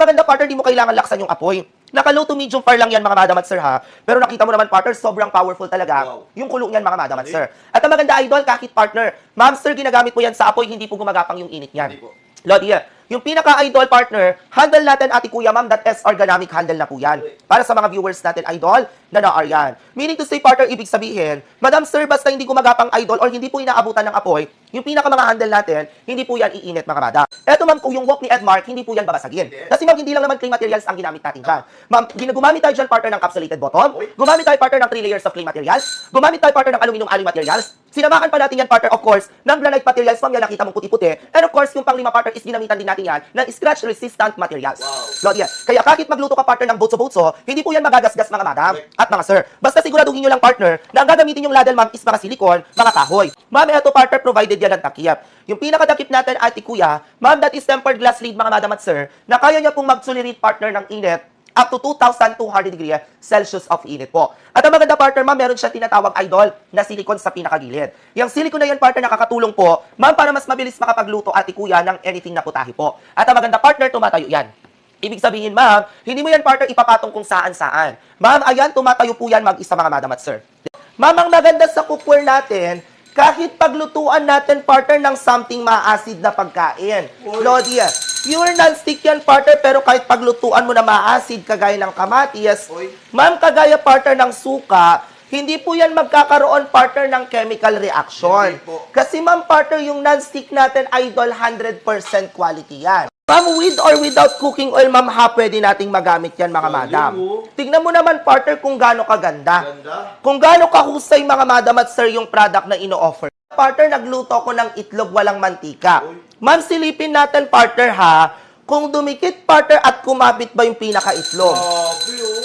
ang maganda partner, di mo kailangan laksan yung apoy. Naka-low to medium fire lang yan mga madam at sir ha. Pero nakita mo naman partner, sobrang powerful talaga yung kulo niyan mga madam at sir. At ang maganda idol, kahit partner, ma'am sir, ginagamit mo yan sa apoy, hindi po gumagapang yung init niyan. Lodi, yung pinaka-idol partner, handle natin ati kuya ma'am, that is ergonomic handle na po yan. Para sa mga viewers natin idol, na na-aryan. Meaning to say partner, ibig sabihin, madam sir, basta hindi gumagapang idol or hindi po inaabutan ng apoy, yung pinaka mga handle natin, hindi po yan iinit mga madam. Eto ma'am, kung yung walk ni Edmark, hindi po yan babasagin. Kasi ma'am, hindi lang naman clay materials ang ginamit natin dyan. Ma'am, gumamit tayo dyan partner ng capsulated bottom, gumamit tayo partner ng 3 layers of clay materials, gumamit tayo partner ng aluminum alloy materials, sinamakan pa natin yan partner of course ng granite materials, ma'am, yan nakita mong puti-puti, and of course yung pang 5 partner is ginamitan din natin yan ng scratch resistant materials. Lord, yan. Kaya kahit magluto ka partner ng botso-botso, hindi po yan magagasgas mga madam at mga sir. Basta siguraduhin nyo lang partner na ang gagamitin yung ladle ma'am is mga silicone, mga kahoy. Ma'am, eto partner provided yan ng takip. Yung pinakadakip natin ati kuya, ma'am, that is tempered glass lid mga madam at sir, na kaya niya pong mag-tolerate partner ng init up to 2,200 degrees Celsius of init po. At ang maganda partner, ma'am, meron siya tinatawag idol na silicone sa pinakagilid. Yung silicone na yan partner nakakatulong po, ma'am, para mas mabilis makapagluto ati kuya ng anything na putahe po. At ang maganda partner, tumatayo yan. Ibig sabihin, ma'am, hindi mo yan partner ipapatong kung saan-saan. Ma'am, ayan, tumatayo po yan mag-isa mga madam at sir. Ma'am, ang maganda sa cookware natin, kahit paglutuan natin partner ng something maasid na pagkain. Lodi, pure non-stick yan partner, pero kahit paglutuan mo na maasid kagaya ng kamatis, ma'am, kagaya partner ng suka, hindi po yan magkakaroon partner ng chemical reaction. Kasi ma'am partner, yung non-stick natin idol 100% quality yan. Ma'am, with or without cooking oil, ma'am, ha, pwede nating magamit yan, mga madam. Tignan mo naman, partner, kung gaano kaganda. Kung gaano kahusay, mga madam at sir, yung product na ino-offer. Partner, nagluto ko ng itlog walang mantika. Ma'am, silipin natin, partner, ha, kung dumikit, partner, at kumabit ba yung pinaka-itlog.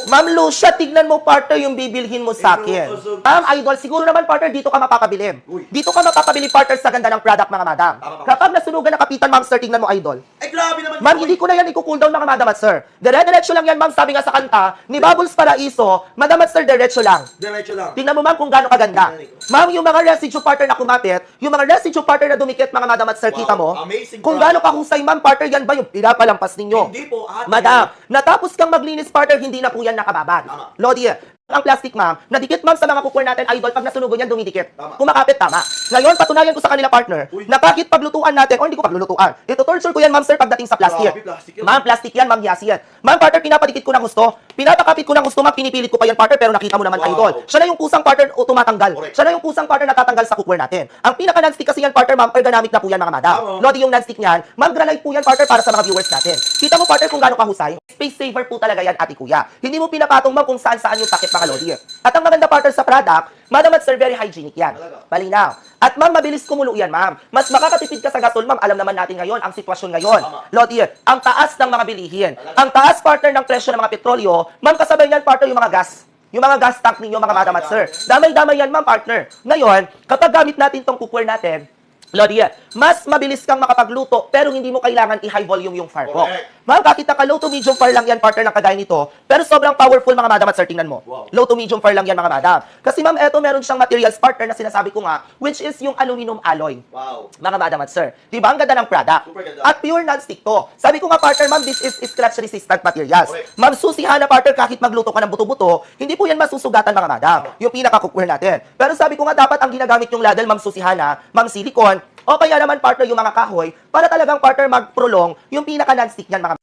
Ma'am Lucia, tignan mo, partner, yung bibilhin mo sa akin. Ma'am, idol, siguro naman, partner, dito ka mapapabili. Dito ka mapapabili, partner, sa ganda ng product, mga madam. Kapag nasunugan na kapitan, ma'am, sir, tignan mo, idol. Ay, grabe naman. Ma'am, hindi ko na yan i-cool down, mga madam at sir. Dire-diretso lang yan, ma'am, sabi nga sa kanta, ni Bubbles Paraiso, madam at sir, diretso lang. Diretso lang. Tingnan mo, ma'am, kung gaano kaganda. Ma'am, yung mga residue partner na kumapit, yung mga residue partner na dumikit, mga madam at sir, kita mo? Amazing Kung product. gaano kahusay, ma'am, partner, yan ba yung pinapalampas ninyo? Hindi po, ate. Madam, natapos kang maglinis, partner, hindi na po yan nakababad. Tama. Lodi, ang plastic, ma'am, nadikit, ma'am, sa mga cookware natin, idol, pag nasunugan yan, dumidikit. Tama. Kumakapit, tama. Ngayon, patunayan ko sa kanila, partner, na kahit paglutuan natin, o hindi ko paglulutuan, ito torture ko yan, ma'am, sir, pagdating sa plastic. Grabe, plastic yan. Ma'am, plastic yan, ma'am, yasi yan. Ma'am, partner, pinapadikit ko ng gusto, pinapakapit ko ng gusto, ma'am, pinipilit ko pa yan, partner, pero nakita mo naman, Wow. idol. Siya na yung kusang partner o tumatanggal. Correct. Siya na yung kusang partner na tatanggal sa cookware natin. Ang pinaka-non-stick kasi yan, partner, ma'am, ergonomic na po yan, mga madam. Tama. Lodi yung non-stick niyan, ma'am, granite po yan, partner, para sa mga viewers natin. Kita mo, partner, kung gaano kahusay. Space saver po talaga yan, ate kuya. Hindi mo pinapatong, ma'am, kung saan-saan yung takip, mga lodi. At ang maganda, partner, sa product, madam at sir, very hygienic yan. Malinaw. At ma'am, mabilis kumulo yan, ma'am. Mas makakatipid ka sa gasol, ma'am. Alam naman natin ngayon, ang sitwasyon ngayon. Lodi, ang taas ng mga bilihin. Ang taas, partner, ng presyo ng mga petrolyo, ma'am, kasabay niyan, partner, yung mga gas. Yung mga gas tank ninyo, mga madam at sir. Damay-damay yan, ma'am, partner. Ngayon, kapag gamit natin tong cookware natin, Lodi, mas mabilis kang makapagluto pero hindi mo kailangan i-high volume yung fire mo. Ma'am, kakita ka, low to medium fire lang yan, partner, ng kagaya nito. Pero sobrang powerful, mga madam at sir, tingnan mo. Wow. Low to medium fire lang yan, mga madam. Kasi ma'am, eto meron siyang materials, partner, na sinasabi ko nga, which is yung aluminum alloy. Wow. Mga madam at sir. Diba? Ang ganda ng product. Super ganda. At pure non-stick to. Sabi ko nga, partner, ma'am, this is scratch resistant materials. Correct. Ma'am, susihan na, partner, kahit magluto ka ng buto-buto, hindi po yan masusugatan, mga madam. Yung pinaka-cookware natin. Pero sabi ko nga, dapat ang ginagamit yung ladle, ma'am, susihana, ma'am, silicone, o kaya naman, partner, yung mga kahoy, para talagang, partner, mag-prolong yung pinaka-non-stick yan, mga